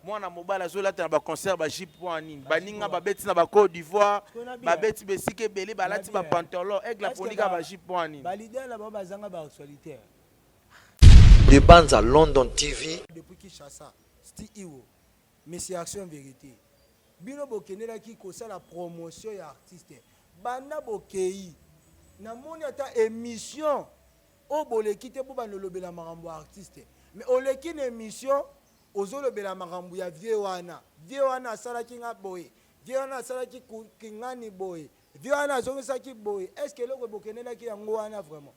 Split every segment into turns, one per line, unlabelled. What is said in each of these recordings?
Moi na mobala zola ta ba concert ba jipwani baninga ba beti na ba Côte d'Ivoire ba beti besike belé ba lati ba pantalon aigle la ponika ba jipwani
ba leader là ba bazanga ba actualité
Des bandes à London TV.
depuis Kinshasa Steve Iwo mais c'est action vérité bino bokenela ki ko la promotion ya artiste bana bokei na moni ata émission o boleki te bo banolobela makambo artiste mais oleki na émission ozolobela makambo ya vie wana asalaki nga boye vie wana asalaki kingani boye vie wana azongisaki boye est-ce que eloko bokenelaki yango wana vraiment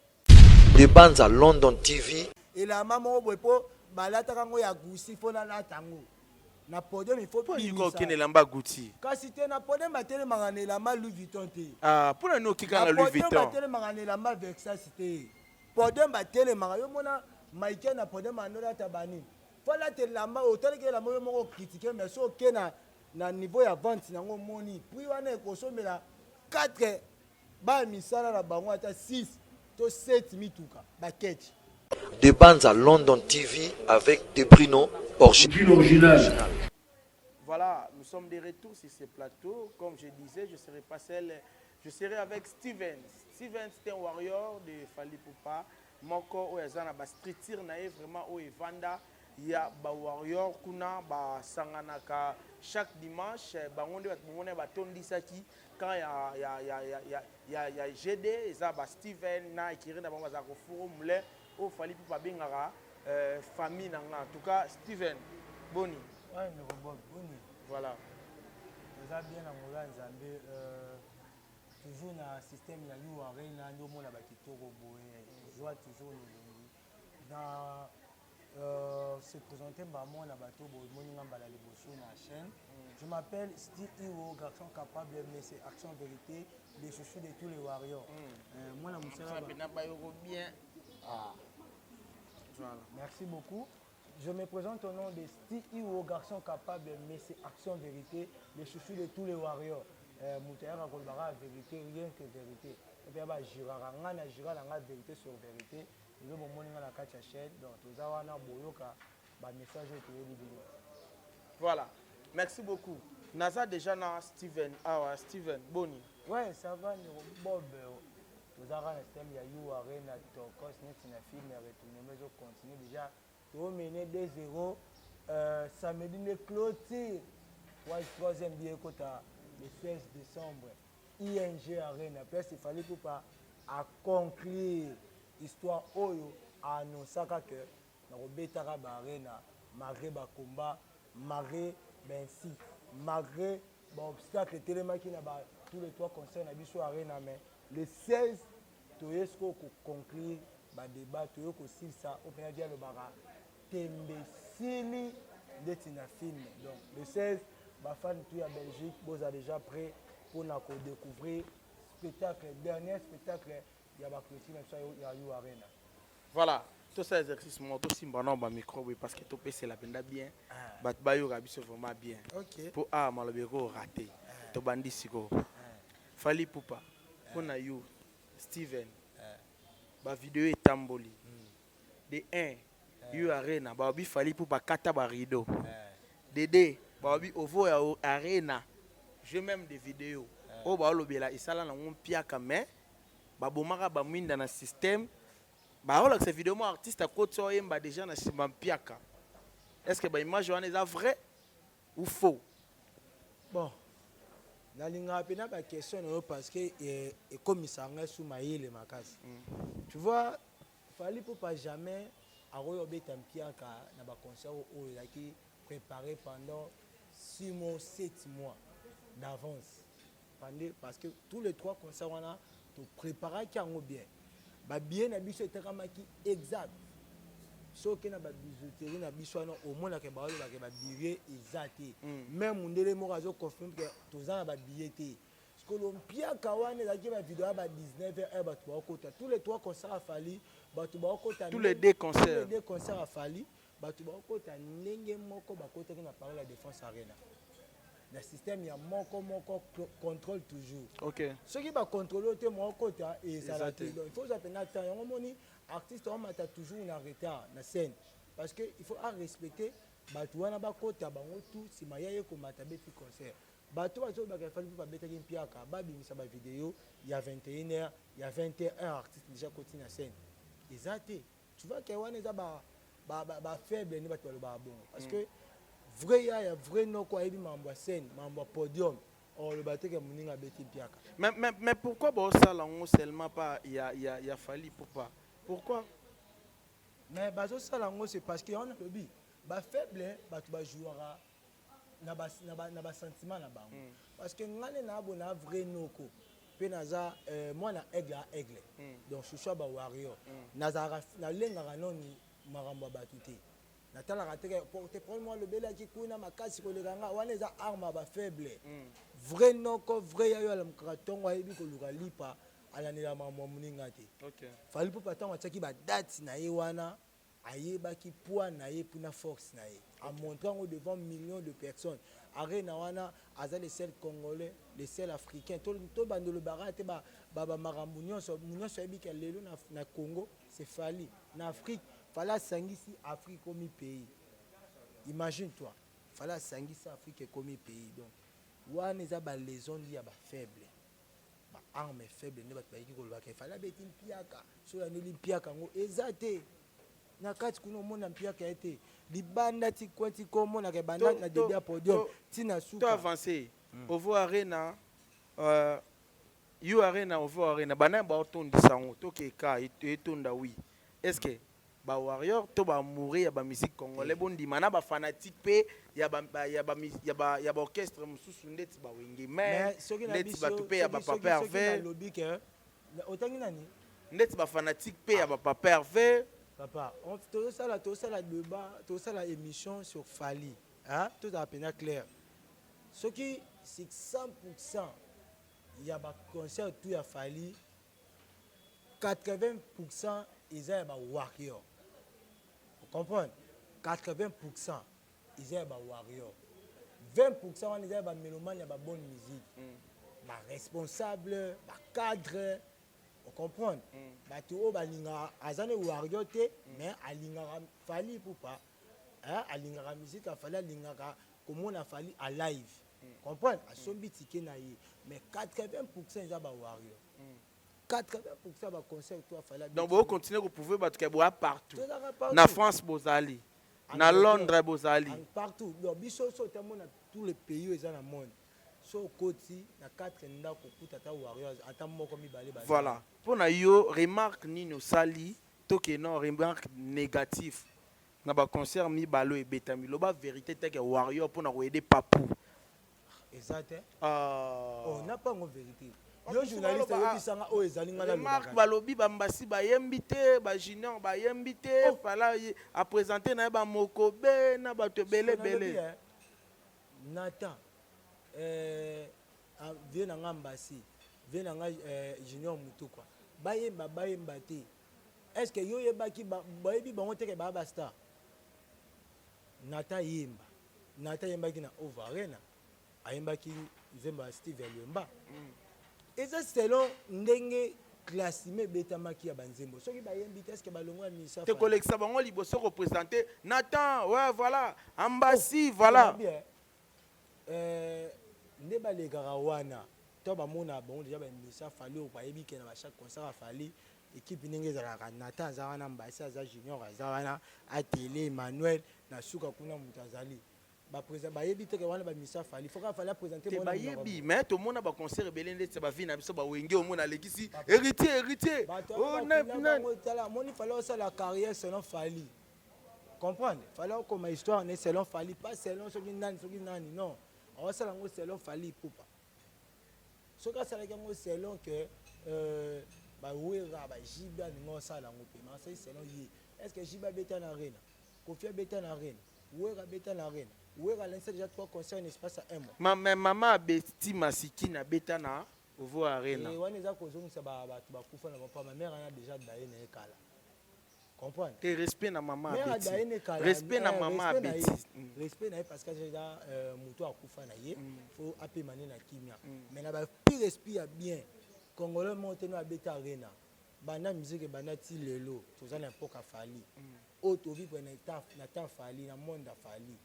Des bandes à London TV.
elamba moko boye mpo balataka ngo ya gusi mpo nalata yango na podium il faut
Niko kenela mba guti
kasi te na podium batelemaka na elamba Louis Vuitton te
pona no kika na Louis Vuitton
batelemaka na elamba Versace te podium batelemaka yo mona Michael na podium anolata banini voilà te lamba autant que la moyo moko critiquer mais so ke na niveau ya vente nango moni puis wana ekosomela 4 ba misala na bango ata 6 to 7 mituka ba ketch
Des bandes à London TV avec des Bruno original.
Voilà, nous sommes de retour sur ce plateau. Comme je disais, je serai avec Steven. Steven, c'est un warrior de Fally Ipupa. Moko oyazana ba streetir na vraiment o evanda. Il y a ba warrior kuna ba sanganaka chaque dimanche bangonde batmone ba tondisaki quand il y a GD eza ba Steven na ikirina ba za ko furo mule o Fally Ipupa bengara famille nanga. En tout cas Steven Boni.
Ouais, ne robot Boni.
Voilà.
Eza bien na mola nzambe toujours na système ya you arena ndo mona ba kitoko boye joie toujours le dans se présenter maman na bateau moninga mbala liboso na chaîne. Je m'appelle Steve Iwo, garçon capable mais c'est action vérité les chouchous de tous les warriors. Moi la musala
bien.
Voilà. Merci beaucoup. Je me présente au nom de Steve Iwo, garçon capable mais c'est action vérité les chouchous de tous les warriors. Moutera kolbara vérité rien que vérité. Et bien ba jirara ngana jirala nga vérité sur vérité. Nous avons la chaîne, donc nous avons un message
Voilà, merci beaucoup. Naza déjà na Steven, Steven Boni.
Ouais, ça va, Bob. Nous avons un système, il y a eu Arena, Tokos, Netina Film, mais on continue déjà. Nous avons mené 2-0. Samedi, le clôture. Troisième billet, le 16 décembre. ING Arena. Parce qu'il fallait pas conclure. Histoire oyo annoncaka que na robetaka ba arena malgré ba combat malgré si malgré ba obstacle telemaki na ba tous les trois concerts na biso arena mais le 16 toyesko ko conclure ba débat toyeko silsa opena dia le bara tembe sili ndeti na film donc le 16 ba fan tout ya Belgique boza déjà prêt pour na ko découvrir spectacle dernier spectacle.
Voilà, tout ça exercice moi aussi bon micro parce que tout c'est la benda bien. Bat bayo rabi vraiment bien.
OK.
Pour malobeko raté. To bandi siko. Fally Ipupa. Pona you Steven. Ba vidéo est tamboli. De 1 you arena ba bi Fally Ipupa kata ba rideau. De 2 ba bi ovo ya arena. Je même des vidéos. O ba lobela isala na ngompiaka mais babomaka bamwinda na système baola que ces vidéos mo artiste à côté yemba déjà na simampiaka. Est-ce que ba image wana est vrai ou faux?
Bon na linga pena ba question parce que et comme ça nga sous maïle makasi. Tu vois Fally Ipupa jamais aroyo beta mpiaka na ba concert o qui préparé pendant 6 mois 7 mois d'avance. Parce que tous les trois concerts wana to préparer kango bien ba bien na biso etekamaki exact soki na ba bijouterie na biso wana au moins ke ba ba ke ba billet exact même mundele moko azo confirme que toza na ba billet te parce que l'Olympia kawane la ba vidéo ba 19h ba to kota tous les trois concerts a Fally ba to ba kota
tous les deux concerts
a Fally ba to ba kota ndenge moko ba kota na parole la défense arena. Le système, il y a mon contrôle toujours.
Ok.
Ce qui va contrôler, c'est mon côté et ça va être. Il faut appeler l'artiste, on a toujours un retard dans la scène. Parce qu'il faut respecter bato wana bakota bango tu nsima ya ye komata beti concert bato bazobaka Fally Ipupa abetaki mpiaka babimisa bavideo ya 21h ya 21 artiste déjà koti na scène eza te tu vois ke wana eza bafaible nde bato balobaka bongo parce que vrai ya vrai noko ayebi mambo ya scène mambo ya podium oloba te ke moninga abeti mpiaka.
Mais pourquoi bosala ngo seulement pas ya Fally Ipupa? Pourquoi?
Mais bazosala ngo c'est parce que on a lobi bafaible bato bajouera na basentiment na bango parce que ngane na abona vrai noko mpe naza mwana aigle a aigle donc chouchou ba warrior nazalaka nalengaka noni makambo ya bato te natalaka te prendre lobelaki kuna makasi koleka nga wana eza arme ya bafaible vrai noko vrai yayo alamukaka ntongo ayebi koluka lipa alandela makambo ya moninga te. Fally Ipupa ntango atiaki badate na ye wana ayebaki poids na ye mpona force na ye amontrant devant millions de personnes arena wana aza le seul congolais le seul africain to bandolo bara te bamakambo nyonso ayebi ke lelo na Congo c'est Fally na Afrique Fally asangisi Afrique comme pays. Imagine toi Fally asangisi Afrique comme pays donc wana eza baleson li ya bafaible baarme faible nde bato bayiki kolobaka Fally abeti mpiaka so yaneli mpiaka yango eza te na kati kuna omona mpiaka ye te libanda ti kwenti komona ke banda na début ya podium tina suka
to avancer ovo arena you arena ovo arena bana baotondisa ngo tokeka etonda wi est-ce que ba warrior to ba mourir ya ba musique congolais bondima na ba fanatique pe ya ba orchestre mususu ndeti ba wengi mais ndeti ba to pe ya ba papa Hervé
otangi nani
ndeti ba fanatique pe ya ba papa Hervé.
Papa, on la débat, la émission sur Fally. Hein? Tout à peine clair. Ce qui, c'est 100%, il y a un concert tout à Fally. 80%, ils ont un warrior. Vous comprenez? 80%, ils ont un warrior. 20%, ils ont un mélomane, il y a une bonne musique. Un responsable, un cadre. Vous comprenez? Bato o balinga azane warrior te mais alingaka Fally Ipupa alingaka musique a Fally alingaka komona Fally a live. Comprendre? Asombi ticket na ye mais 80% eza ba warrior. 80% ba concert to Fally.
Donc vous continuez, vous pouvez battre boire partout. Na France bozali, na Londres bozali.
Partout. Donc biso so tamo na tous les pays où eza na monde. So koti na 4 ndako kuta ta warriors ata moko mibale ba.
Voilà. Pour na yo remarque nino sali to ke non remarque négatif. Na ba concert mibalo e betami loba vérité te ke warrior pour na ko aider papou.
Exact. On n'a pas une vérité. Yo journaliste yo bisanga o ezali ngala loba.
Remarque balobi bambasi ba yembité ba junior ba yembité fala a présenter na ba mokobe na ba to belé belé.
Nathan viens na ngambasi viens na junior mutukwa bayemba te est-ce que yo yebaki bayebi bango te ke ba star Nathan yembaki na Over Arena ayembaki nzemba Steve Lemba eza selon ndenge classime betamaki ya banzembo soki bayembi te est-ce que balongwa ni ça
te collecte bango liboso représenter Nathan ouais voilà ambasi voilà
nde balekaka wana to bamona bango déjà bamisa Fally oyo bayebi ke na chaque concert a Fally équipe ndenge ezalaka Nathan aza wana mbasi aza junior aza wana atele Emmanuel na suka kuna moto azali bayebi te ke wana bamisa Fally foka Fally apresente
te bayebi mais tomona baconcert ebele ndeti bavi na biso bawenge omona alekisi héritier
moni Fally osala carrière selon Fally comprendre Fally okoma histoire ne selon Fally pas selon soki nani non osala ngo selon Fally Ipupa soki asalaki yango selon ke bawera bajiba ningo osala yango mpe mais asali selon ye est-ce que jiba beta na arena Kofi beta na arena wera beta na arena wera lancé déjà 3 concerts en espace à 1 mois
mais maman abeti masiki na beta na Ovo Arena
wana eza kozongisa bato bakufa na papa ma mère ana déjà daye na ekala comprendre
te respect na maman abeti
respect na ye parce que déjà moto akufa na ye faut apemane na kimia mais na ba plus respect ya bien congolais monte no abeta arena bana musique bana ti lelo toza na époque Fally auto vivre na temps fali na monde fali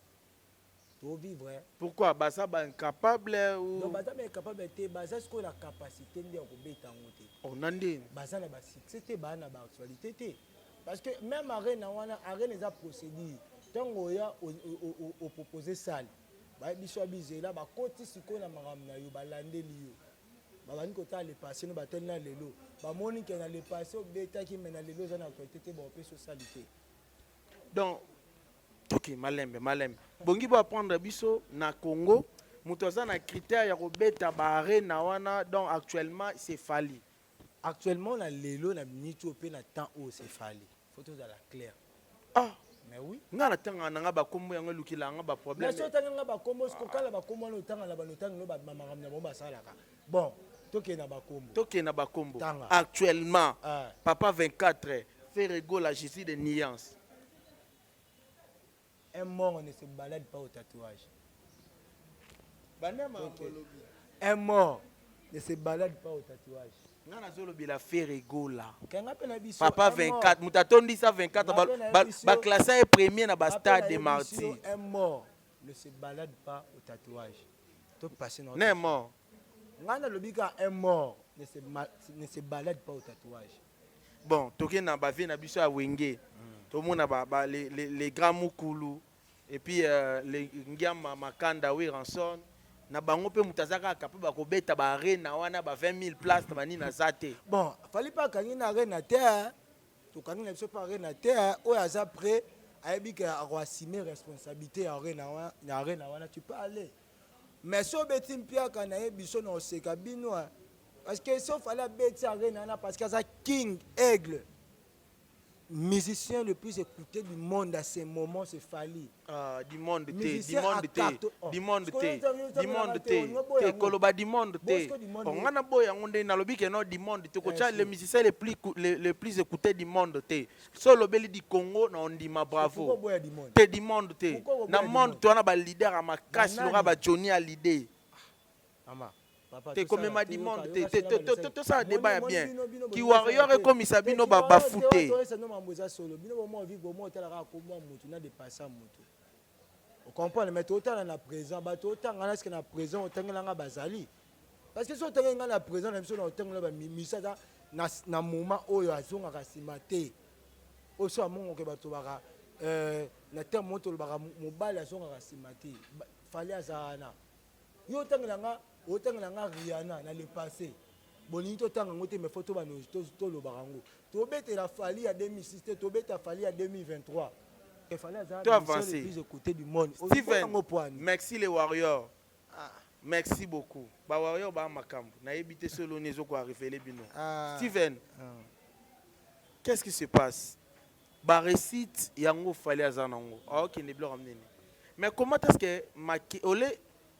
to vivre
pourquoi baza ba incapable ou
donc baza ba incapable te baza ce qu'on a capacité de kobeta ngote
on ande
baza na ba succès te ba na ba actualité te parce que même arena wana arena eza procédure tango ya au proposer salle ba biso bizela ba koti siko na makambo na yo balandeli yo babani kota le passé no batel na lelo ba moni ke na le passé obeta ki mena lelo za na actualité te ba opeso salité
donc ok malembe bongi ba prendre biso na Congo muto aza na critère ya kobeta ba arena wana donc actuellement c'est fali
actuellement na lelo na minute pe na temps où c'est fali faut tout à la clair
ah
mais oui
nga na tanga na nga ba kombo yango lukila nga ba problème
mais so tanga nga ba kombo ko kala ba kombo no tanga la ba no tanga no ba makambo na bomba salaka bon toke na ba kombo
actuellement papa 24 fait rigolo la justice de nuance
un mort ne se balade pas au tatouage un mort ne se balade pas au tatouage
nga na zolo bila fait rigolo
papa
24 mutatondi sa 24 ba classé premier na ba stade de Martyrs
un mort ne se balade pas au tatouage to passer non
n'est mort
ngana lobika un mort ne se balade pas au tatouage
bon toke na ba vie na biso ya wenge to mona ba les grands mukulu et puis les ngiama makanda we ranson na bango pe mutazaka capable ba kobeta ba arena wana ba 20 000 places bani na zate
bon fali pas kangi na arena terre to kangi na biso pa arena terre o aza prêt ayebika a assumer responsabilité arena wana tu peux aller mais so beti mpia kana yebiso na oseka bino parce que sauf fallait beti arena parce que ça king aigle musicien le plus écouté du monde à ce moment c'est Fally
du monde te koloba du monde te ongana boya ngonde na lobike no du monde te ko cha le musicien le plus écouté du monde te so lobeli du Congo na ondima bravo te du monde te na monde to na ba leader a makasi lora ba Johnny a leader
ama
te comme ma du monde te ça débat ya bien ki warrior e comme sabino ba fouté
on comprend mais autant na présent ba autant ngana ce que na présent otangela nga bazali parce que so otangela na présent na biso na otangela ba mimisa na moment oyo azonga ka simate oso amongo ke bato baka na terme moto baka mobile azonga ka simate Fally azana yo otangela nga otangela nga Rihanna na le passé bonini to tanga ngote me photo bano to lo barango to bete la Fally ya 2006 to bete Fally ya 2023 et Fally azana
to avancer
plus écouté du monde
Steven merci les warriors merci beaucoup ba warrior ba makambo na yebite solo nezo ko révéler bino Steven qu'est-ce qui se passe ba récite yango Fally azana ngo OK ne blo ramener mais comment est-ce que ole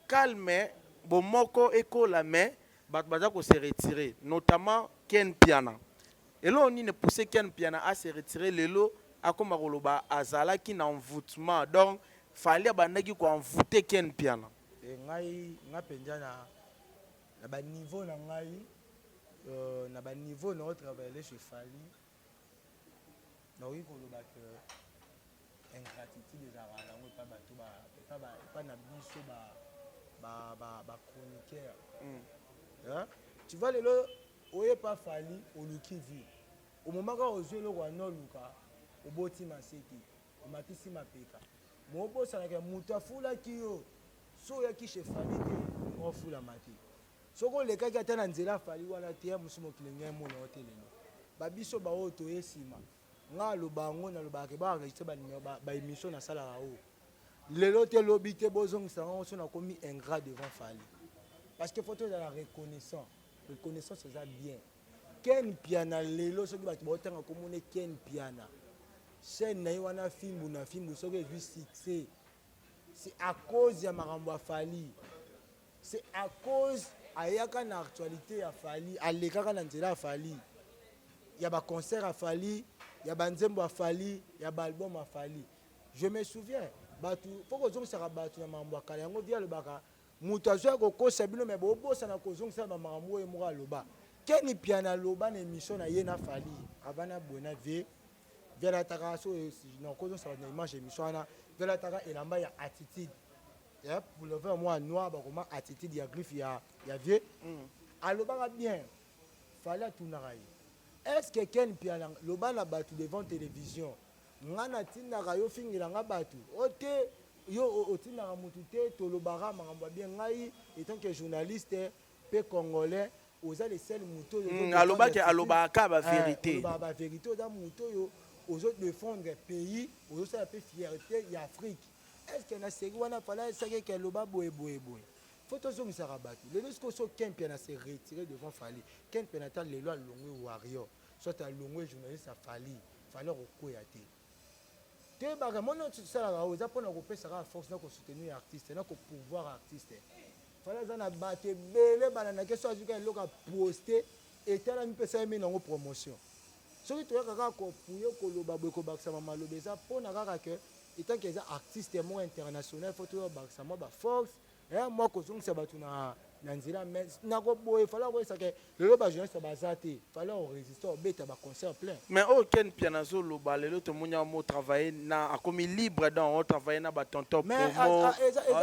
calme bomoko ekola mais baza ko se retirer notamment Ken Piana et là on ne pousser Ken Piana à se retirer lelo akoma koloba azala ki na envoûtement donc Fally bandaki ko envoûter Ken Piana
et ngai ngapenja na ba niveau na ngai na ba niveau na travailler chez Fally na oui koloba que ingratitude des arala pas bato pas na biso ba chroniqueur tu vois lelo oye pas Fally oluki vi au moment quand ozwe le roi no luka oboti maseki omatisi mapeka mo bosa na mutu afula kiyo so ya ki chez Fally te on fula mati soko le kaka tana nzela Fally wana te ya musumo kilenge mo na hotelelo ba biso ba oto esima nga lobango na lobake ba register ba numéro ba émission na sala ra o lelo te lobi te bozongisa ngo so na komi ingrat devant Fally parce que faut de la reconnaissance c'est ça bien Ken Piana lelo soki ba botanga komone Ken Piana chaîne na wana film soki vu succès c'est à cause ya makambo ya Fally c'est à cause ayaka na actualité ya Fally alekaka na nzela ya Fally ya ba concert ya Fally ya ba nzembo ya Fally ya ba album ya Fally je me souviens batu faut que zongisa batu na makambo ya kala yango via le baka mutu azwa kokosa bino me bobosa na kozongisa ba makambo emoka loba Ken Piana loba na émission na ye na Fally avana bona vie vela taka so non kozo ça na image émission wana vela taka elamba ya attitude ya pour le faire moi noir ba comment attitude ya griffe ya vieux alobanga bien fallait tunaka est-ce que ken piala lobana batu devant télévision ngana tinaka yo fingilanga batu ote yo otinaka mutu te tolobaka makambo bien ngai étant que journaliste pe congolais oza le seul muto
alobaka ba vérité
ba vérité oza muto yo ozo défendre pays ozo sa pe fierté ya Afrique. Est-ce que na série wana fala sake ke loba boye faut to zomi saka batu le discours so Kempi na se retirer devant Fali Kempi na ta le loi longwe warrior soit à longwe journaliste a fallait rekoya te baka mono tsala ga oza pona ko pesa ka force na ko soutenir artiste na ko pouvoir artiste fallait za na bate bele bana na keso azuka loka poster et tala mi pesa mi na promotion soki to kaka ko puyo ko loba boy ko baksa mama lobeza pona kaka ke étant que artiste mo international faut to baksa mo ba force moi ko zongisa batu na nzira mais na ko boy fallait ko sake le ba journaliste bazate fallait on résister beta ba concert plein
mais aucun pianazo loba lelo to munya mo travailler na akomi libre dans on travailler na ba tonton promo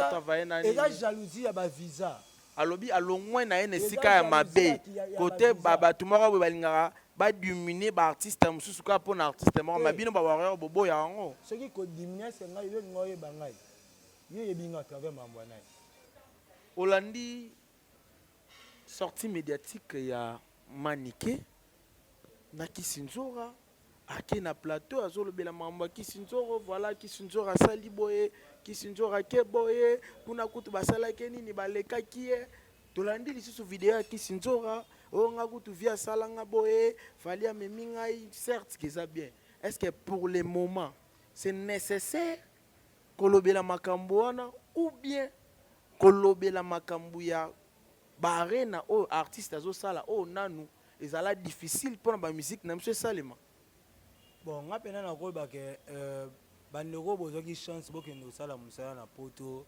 travailler na
eza jalousie ya ba visa
alobi alongwe na ene sika ya mabe côté baba tumaka bo balingaka ba diminuer ba artiste mususu ka pona artiste mo mabino ba warrior bobo ya ngo
soki ko diminuer senga yo ngoye bangai ye binga travers mambwana
Olandi sortie médiatique ya Maniké na Kisinzora ake na plateau azolobela mambo Kisinzora voilà Kisinzora sali boye Kisinzora ke boye kuna kutu basala ke nini baleka kie tolandi lisusu vidéo ya Kisinzora o nga kutu via salanga boye fali ameminga certes que ça bien est-ce que pour le moment c'est nécessaire kolobela makambo wana ou bien kolobela makambu ya barena o artiste azo sala o nanu ezala difficile pour ba musique na monsieur salema
bon ngapena na ko ba ke bandeko bozoki chance bokendo sala musala na poto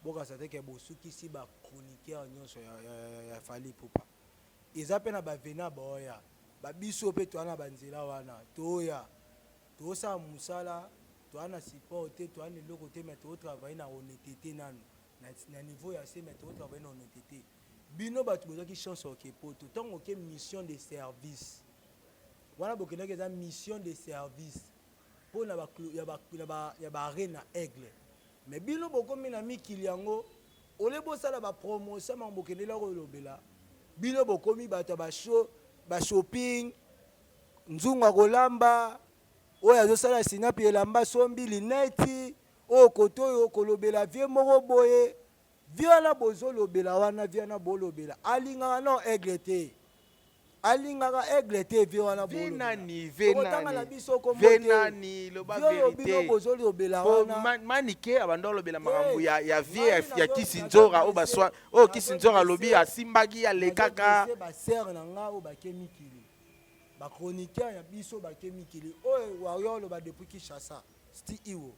boka sateke bosuki si ba chroniqueur nyonso ya Fali Pupa eza pena ba vena boya ba biso pe to ana banzela wana toya to sa musala to ana support to ana loko te mais to travailler na honnêteté nanu na niveau ya se mettre au travail non honnêteté bino batu bozaki chance au kepoto tant que mission de service voilà bokena que mission de service pour na ba ya ba arena aigle mais bino bokomi na mikili yango ole bosala ba promotion ma bokenela ko lobela bino bokomi bata ba show ba shopping nzunga kolamba oya zo sala sinapi elamba sombili neti o koto kolobela vie moko boye viana bozo lobela wana viana bolobela alinga no aiglete viana
venani loba vérité
bozo lobela wana
Maniké abando lobela makambu ya vie ya Kisinzora o baswa o Kisinzora lobi asimbaki ya lekaka
ba serre na nga o bakemikili ba chroniqueur ya biso bakemikili o warrior loba depuis Kinshasa sti iwo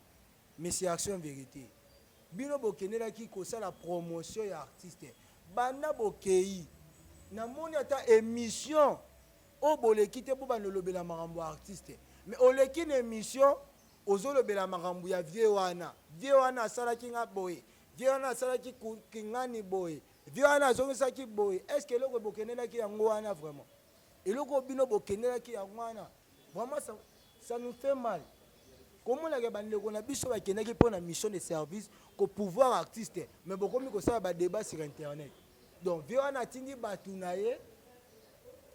mais c'est action vérité bino bokenela ki ko la promotion ya artiste banda bokei na moni ata émission o boleki te bo banolobela makambo artiste mais oleki na émission ozolobela makambo ya vie wana asala ki nga boye vie wana asala ki kingani boye vie wana azongisa ki boye est-ce que loko bokenela ki yango wana vraiment eloko bino bokenela ki yango wana vraiment ça nous fait mal. Comment la bandeko na biso ba kenaki pour la mission de service ko pouvoir artiste mais bokomi ko ça ba débat sur internet donc vio na tindi batu na ye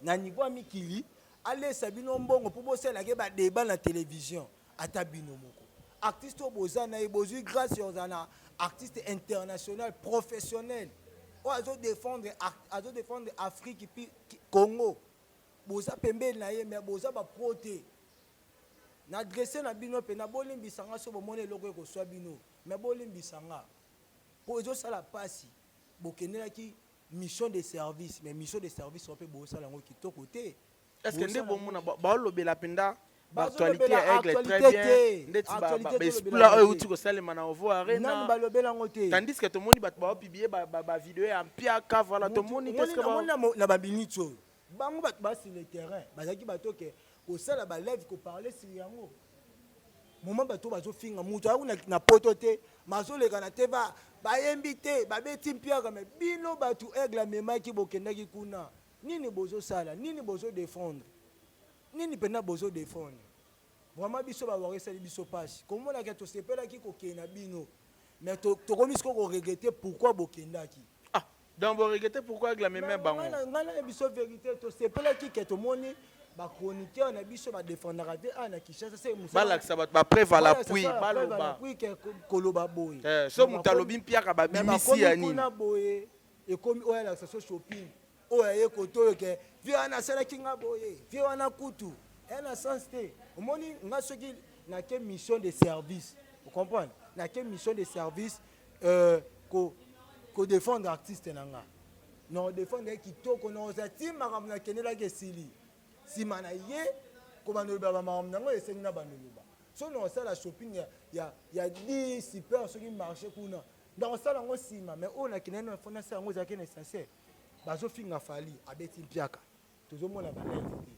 na niveau mikili ale sabino mbongo pour bosser la ba débat na télévision ata bino moko artiste bozana e bozu grâce aux ana artiste international professionnel o azo défendre Afrique puis Congo boza pembe na ye mais boza ba proté na adressé na bino pe na bolimbisanga so bomone loko ko swa bino mais bolimbisanga po ezo sala pasi bokenelaki mission de service mais mission de service on peut bo sala ngo kitoko te
est-ce que ndebo mona ba lobela penda ba actualité aigle très bien ndeti ba exploit outi ko salema na ovo arena
nan ba lobela ngo te
tandis que to moni ba publier ba vidéo ya mpia ka voilà to moni qu'est-ce que
na ba binito bango ba sur le terrain bazaki batoke kosala balive koparle sur yango moment bato bazofinga moto ayo na poto te mazoleka na te bayembi te babeti mpiaka me bino bato aigle amemaki bokendaki kuna nini bozosala nini bozodefendre nini mpena bozodefendre vraiment biso bawaresali biso pasi komonaka tosepelaki kokende na bino mais tokomi siko koregrete pourquoi bokendaki
donc boregrete pourquoi aigle amemaki bango
ngai na biso vérité tosepelaki ke tomoni bachroniqueur na biso badefendaka te na Kinshasa se
balakisa bato bapreuve à l'appui baloba
koloba boye
so moto alobi mpiaka babimisi ya nini
kuna boye ekomi oyo alakisa so shopping oyo aye koto oyo ke vie wana asalaki nga boye vie wana kutu na sens te omoni nga soki nake mission de service ocomprendre nake mission de service kodefendre artiste na nga non défendre kitoko noza ti makambo nakendelaki esili nsima na ye kobandoloba bamakambo nango esengi na bandoloba so na osala shopping ya 10 super soki marché kuna donc osala yango nsima mais oyo nakendeli na fona sa yango ezalaki na essentiel bazofinga fali abeti mpiaka tozomona balive te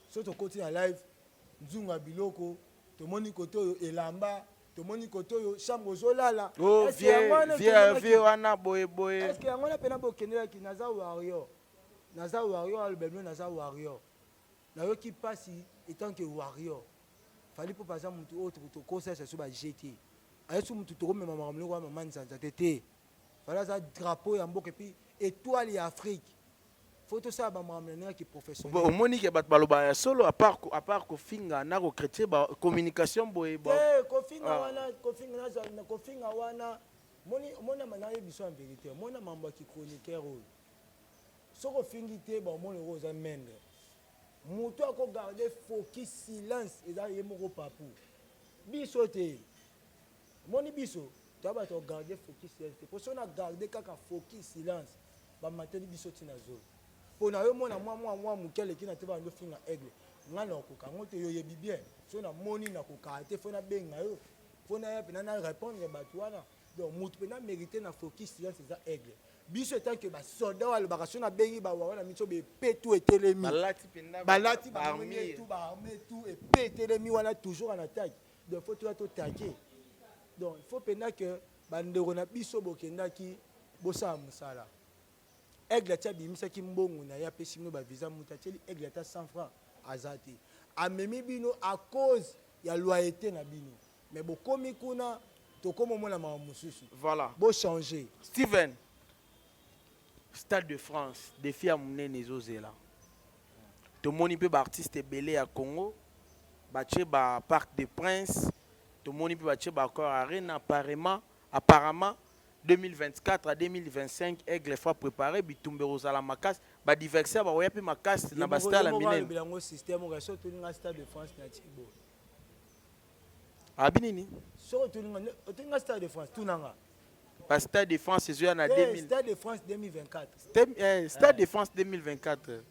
so tokoti na live nzunga biloko tomoni kote oyo elamba tomoni kote oyo chambre ozolala
vie wana boyeboye
estce yango na mpena bokendelaki naza warrior albemio naza warrior nayoki mpasi etant que warrior fali mpo paza motu oyo tokosesa so bajete ayesu motu tokomema makambo loko ya mama nzanza te te fali aza drapeau ya mboka epuis étoile ya afrique faut tosala bamakambo na ndengaki professionnel
omoni ke bato baloba ya solo à part kofinga na kokretien communication boye
kofinga wana mona manaye biso en vérité mona mambo ya kichroniqueur oyo soki ofingi te baomoni oyo oza mendre moto akogarde focus silence eza ye moko papu biso te moni biso toya bato ogarde focus silence te po so na garde kaka focus silence bamateli biso ntina zolo mpo na yo mona mwa moke aleki na te bandofinga aigle ngai na okoka yango te yo yebi bien so namoni nakokaka te fo nabenga yo fo naya mpena na répondre bato wana donc motu mpena mérité na focus silence eza aigle biso etanke basoda oyo alobaka so nabengi bawawa na miso bepe tu etelemi balati baarme tu epe etelemi wana toujours en attaque donc faut toya totake donc il faut mpena ke bandeko na biso bokendaki bosala mosala aigle atia abimisaki mbongo na ye apesi bino bavisa moto atieli aigle ata 100 francs aza te amemi bino à cause ya loyauté na bino mais bokomi kuna tokoma omona makambo mosusu
voilà
bochanger
Steven Stade de France défi ya monene ezozela tomoni mpe baartiste ebele ya Congo batie Parc des Princes tomoni mpe batie baaccord arena apparemment 2024 à 2025 aigle fois préparé bitumbe rozala makasi badiversaire baoya mpe makasi na bastale ya minene
bilango système oyo tolinga Stade de France na tibo
abinini
so tolinga Stade de France tunanga
Stade de France ezoya na
2000 Stade de France 2024
Stade de France 2024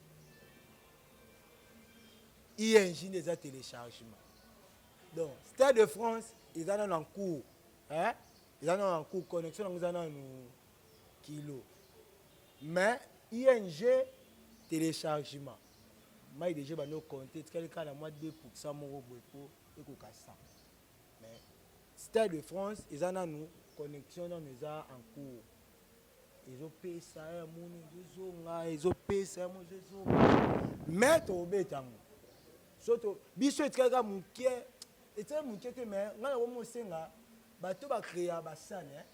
ING déjà téléchargement donc Stade de France ils en ont en cours hein ils en ont en cours connexion nous en avons kilo mais ING téléchargement moi déjà ba no compter quelqu'un à moi 2% mon robot et ko kasa mais Stade de France ils en ont connexion dans nous en cours ils ont payé ça ils ont payé ça mais to betango soto biso etikaka moke etika moke te mais ngai na komosenga bato bacréer basane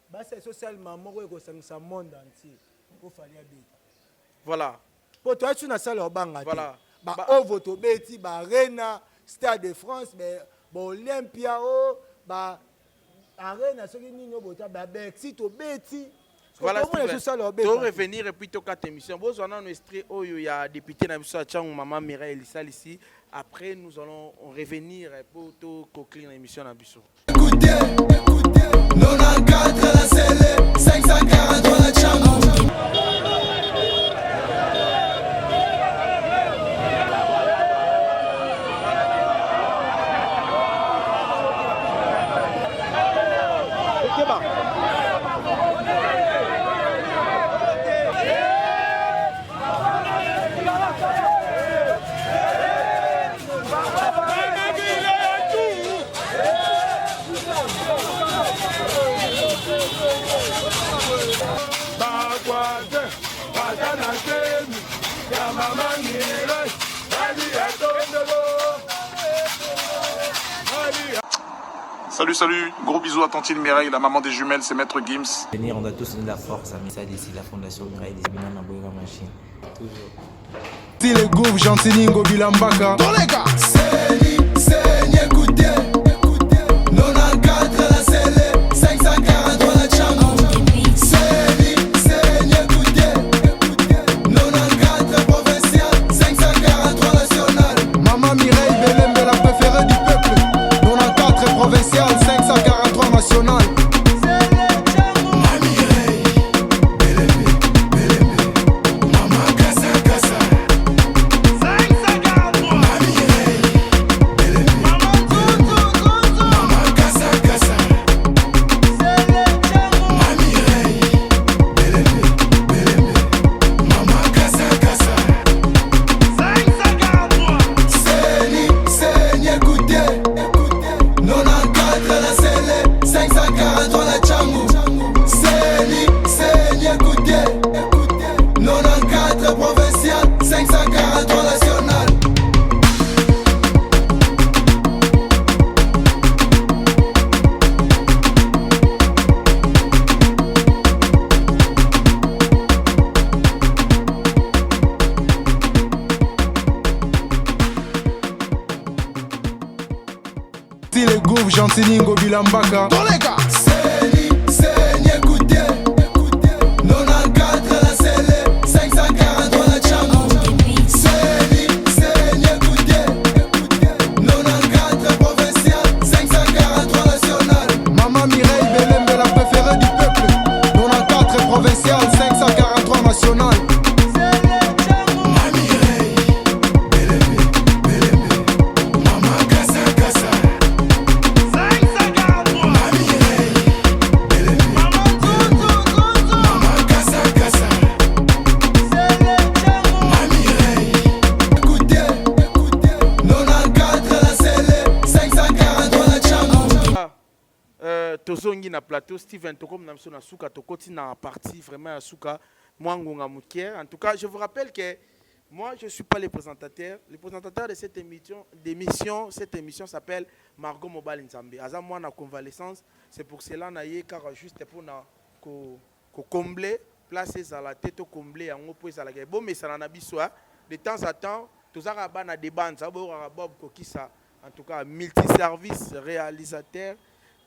basala esosalema moko ekosangisa monde entier po fali abeta
voilà
po toyaki na sala obanga te baovo tobeti baarena Stade de France baolympia o baarena soki nini obota babexi tobeti
voilà to revenir et puis to quatre émissions bozwa nano extrait oyo ya député na biso achangu mama Mireille Elissal ici après nous allons revenir pour to conclure l'émission na biso
écoutez 94 la selle 543 la changu
Salut, gros bisous à Tantine Mireille, la maman des jumelles, c'est Maître Gims.
On doit tous donner la force à Missa d'ici la fondation Mireille des Minan Naboyga Machine. Toujours.
Si les groupes Jantiningo Bilambaka. Dans les gars. C'est écoutez. 94 la Célé, 543 la Tchango. C'est écoutez. 94 provincial, 543 national. Maman Mireille Belembe, la préférée du peuple. 94 provincial, 543 national. Si les groupes Jantiningo Bilambaka. Dans les gars. C'est écoutez. 94 la Célé, 543 la Tchango. C'est écoutez. 94 provincial, 543 national. Maman Mireille Belembe, la préférée du peuple. 94 provincial, 543 national.
Tozongi na plateau Steven Tokom na na suka tokoti na partie vraiment à suka mwangonga mukier. En tout cas, je vous rappelle que moi je suis pas le présentateur. Le présentateur de cette émission s'appelle Margot Mobile Nzambe. Aza moi na convalescence, c'est pour cela na ye car juste pour na ko combler placer à la tête combler en oppo ça la bon mais ça na biso de temps à temps tozaka bana de bandes ça bob kokisa en tout cas multiservice réalisateur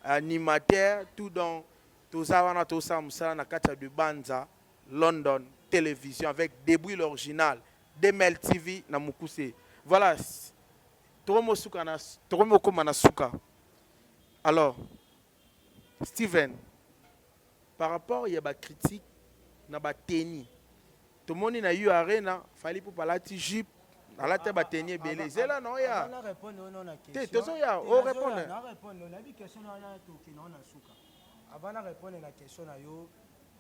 animateur, tout dans Tozawana Tosa Moussa na Katia de Banza, London, télévision avec début l'original, Demel TV na Mukuse. Voilà, Tomo Suka. Alors, Steven, par rapport à la critique, na ba teni, tout le monde na eu arena, fallait pour parler de jupe. ala te batenye belé zela non ya
na répondre non na
te tozo ya o répondre
na répondre na bi question na toki na na suka avant na répondre na question na yo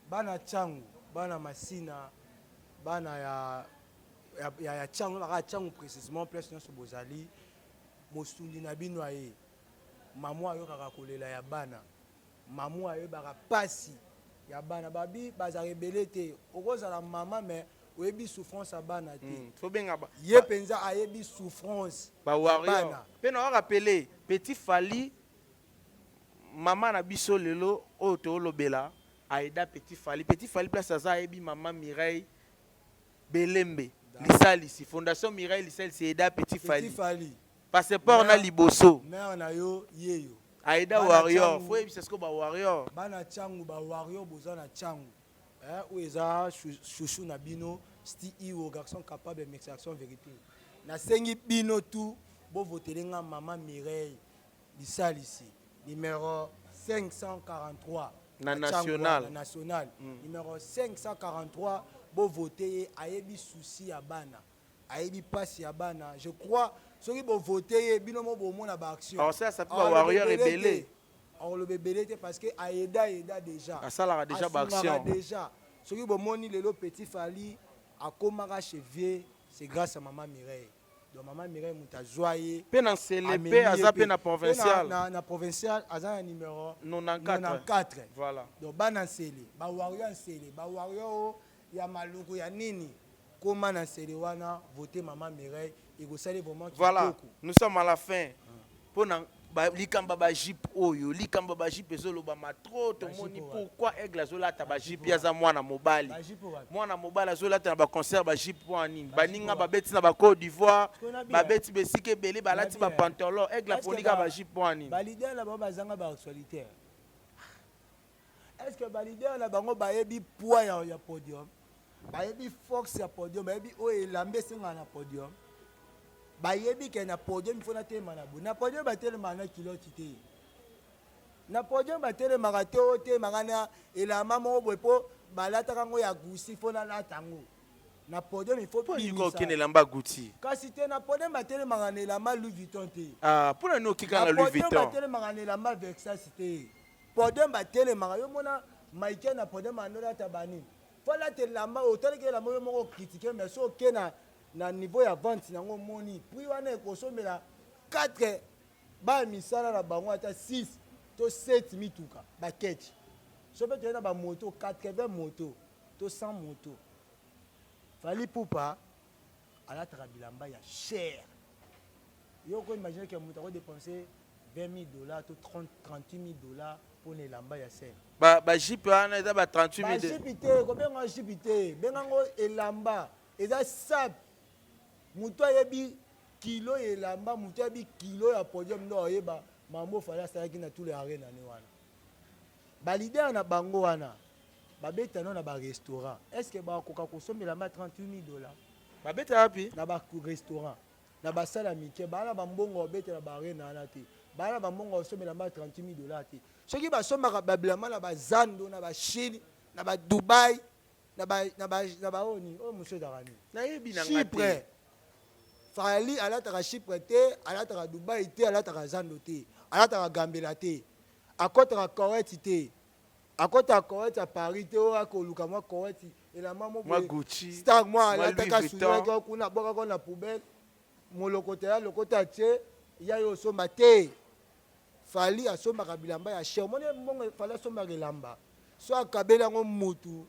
bana changu bana masina bana ya changu la changu précisément plus nyonso bozali mosundi na bino aye mamu ayo kaka kolela ya bana mamu ayo baka pasi ya bana babi baza rebele te okozala mama mais oyebi souffrance à bana te
faut benga
ye penza ayebi souffrance
ba warrior pe na rappeler petit Fally maman na biso lelo o to lobela aida petit Fally place aza ayebi maman Mireille Belembe lisali si fondation Mireille lisali c'est aida petit Fally passeport na liboso
mère na yo yeyo
aida warrior faut yebi c'est ce que ba warrior
bana changu ba warrior bozana changu où eza chouchou na bino sti io garçon capable de mixer action vérité na sengi bino tout bo votelenga maman Mireille lisali ici numéro 543
na national
numéro 543 bo voter ayebi souci ya bana ayebi passe ya bana je crois soki bo voter bino mo bo mona ba action
alors ça peut warrior rebelle
on le bébé parce que aida déjà
ça la déjà action
déjà soki bo moni lelo petit Fally akomaka chevier c'est grâce à maman Mireille donc maman Mireille muta joyeux
pe na célébrer aza pe na provincial
na provincial aza numéro
94 voilà
donc bana sele ba warrior ya maluku ya nini koma na sele wana voter maman Mireille et go sali vraiment
voilà nous sommes à la fin pour na likamba ba jip oyo likamba ba jip ezoloba matro to moni pourquoi aigle azolata ba jip ya za mwana mobali mwana mobali azolata na ba concert ba jip wani baninga babeti na ba Côte d'Ivoire babeti besike belé balati ba pantalon aigle aponika ba jip wani
ba leader la ba bazanga ba actualité. Est-ce que ba leader la bango ba yebi poids ya podium ba yebi force ya podium ba yebi o elambe singa na podium bayebi ke na podium faut na telema na bu na podium ba telema na kiloti te na podium ba telema ka te o te mangana elama mo boepo balata kango ya gusi faut na latango na podium il faut
pas ko kene lamba guti
kasi te na podium ba telema ngana elama Louis Vuitton te
pour na no kika na Louis Vuitton
ba telema ngana elama Versace te podium ba telema yo mona Michael na podium anola tabani faut la telema o tele ke la mo mo critiquer mais so kena na niveau ya vente nango moni puis wana ekosomela 4 ba misala na bango ata 6 to 7 mituka baketi so peut na ba moto 80 moto to 100 moto Fally Ipupa alataka bilamba ya cher yo ko imaginer que moto ko dépenser $20,000 to $38,000 pour ne lamba ya cher
ba jip wana eza ba 38,000
ba jip te ko benga jip te benga ngo elamba eza sap mutu ayebi kilo elamba mutu ayebi kilo ya podium ndo oyeba mambo Fally asalaki na tous les arènes ane wana balider na bango wana babetano na barestaurant est-ce que bakoka kosomela ma $38,000
babeta wapi
na barestaurant na basala mike bana bambongo obetela barène wana te bana bambongo osomela ma $38,000 te soki basomaka babilamba na bazando na bachine na badubai na baoni o monsieur darani
nayebi na
Chypre Fally alataka Chypre te alataka Dubai te alataka zando te alataka Gambela te akotaka Koweït te akotaka Koweït à Paris te o akoluka mwa Koweït elamba mo
Gucci
star mwa alataka suya kuna boka ko na poubelle molokota ya lokota tie ya yo somba te Fally asombaka bilamba ya cher mone mbongo Fally asombaka elamba so akabela ngo mutu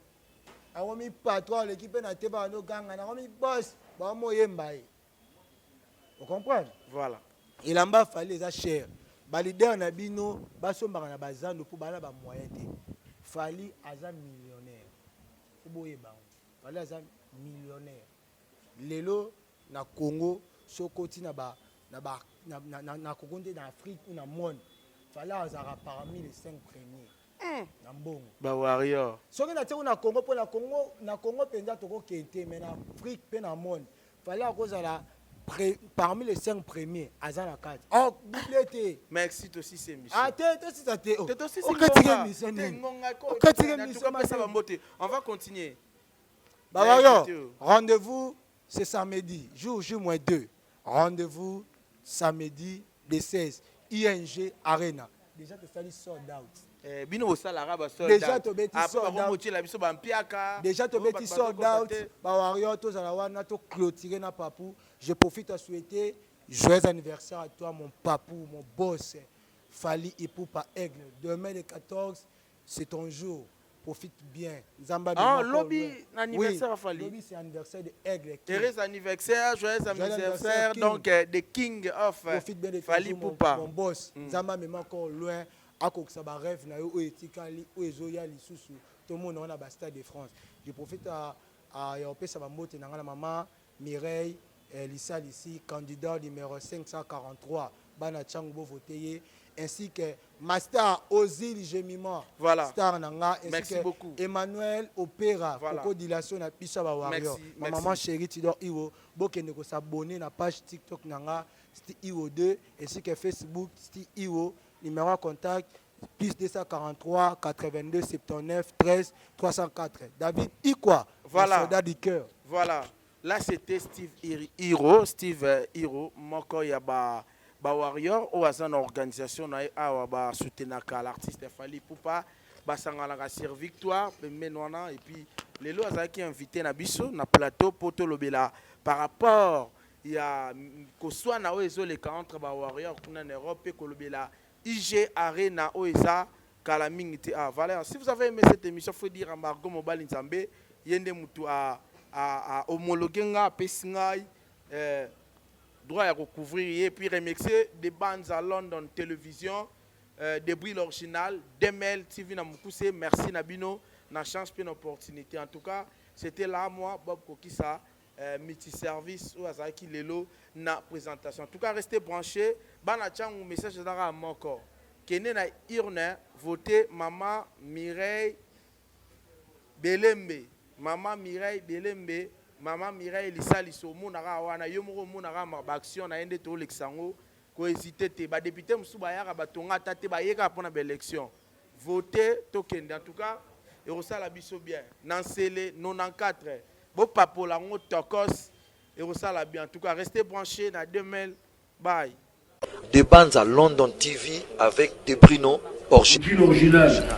awomi patron l'équipe na te ba no ganga na awomi boss ba mo yemba e. Vous comprenez?
Voilà.
Elamba Fally eza cher. Ba leader na bino basombaka na bazando pour bana ba moyen te. Fally aza millionnaire. Oboye ba. Fally aza millionnaire. Lelo na Congo sokoti na ba na Congo na Afrique ou na monde. Fally azara parmi les 5 premiers. Na mbongo.
Ba warrior.
Soki na teko na Congo pour na Congo penza toko kente mais na Afrique pe na monde. Fally akozala parmi les 5 premiers à Zanakad. Oh, doublé.
Merci aussi c'est Michel.
Ah, t'es aussi ça t'es.
On va continuer.
Rendez-vous c'est samedi, jour J-2. Rendez-vous samedi le 16, ING Arena. Déjà tu as sold out. Déjà tu as sold out. Déjà tu as sold out. Bawario tous à la wana to clôturer na papou. Je profite à souhaiter joyeux anniversaire à toi mon papou, mon boss Fally Ipupa Aigle. Demain le 14, c'est ton jour. Profite bien. Zamba
lobby anniversaire à Fally.
Lobby c'est anniversaire de Aigle.
Heureux anniversaire, joyeux anniversaire donc the king of Fally Ipupa.
Mon boss. Zamba même encore loin. Akoksa ba rêve na yo etikali o ezoya lisusu. Tout le monde on a ba Stade de France. Je profite à yopé sa mbote na maman Mireille Lisa ici, candidat numéro 543, Bana Tchangbo voté, ainsi que Master Ozil Gemima,
voilà.
Star Nanga, ainsi
merci
que
beaucoup.
Emmanuel Opera,
voilà.
Coco Dilation na Pisa Warrior. Ma maman chérie Tidor Iwo, Bokende ko s'abonner na page TikTok Nanga, Sti Iwo 2, ainsi que Facebook Sti Iwo, numéro de contact plus 243 82 79 13 304. David Ikwa,
voilà.
Soldat du cœur.
Voilà. Là, c'était Steve Hiro, moko ya ba warrior ou azan organisation na ba soutenir l'artiste Fally Ipupa ba sangala sur victoire menwana et puis lelo azaki invité na biso na plateau poto lobela par rapport ya ko soit na oezo le contre ba warrior kuna en Europe ko lobela IG Arena oeza kala mingiti voilà. Si vous avez aimé cette émission, faut dire à Margot Mobile Nzambe yende mutu a homologué nga pesingai droit à recouvrir et puis remercier des bandes à London Télévision, Débris l'original, Demel TV na Mukuse, merci Nabino, na chance puis une opportunité. En tout cas, c'était là moi, Bob Kokisa, multi-service ou Azaki Lelo, na présentation. En tout cas, restez branchés. Banachang ou message d'ara encore. Kene na urne, votez Maman Mireille Belembe. Maman Mireille Belembe. Maman Mireille Lissaliso, Mounara Wana, Yomoro Mounara Marbaction, a endé tout l'exango. Hésiter te ba député Moussoubayara batonga tate ba yeka pour la élection. Votez token en tout cas et ça la biso bien. Nansele 94. Bo papo la ngo tokos et ça la bien en tout cas restez branchés dans 2000. Bye.
Des bandes à London TV avec des Bruno original.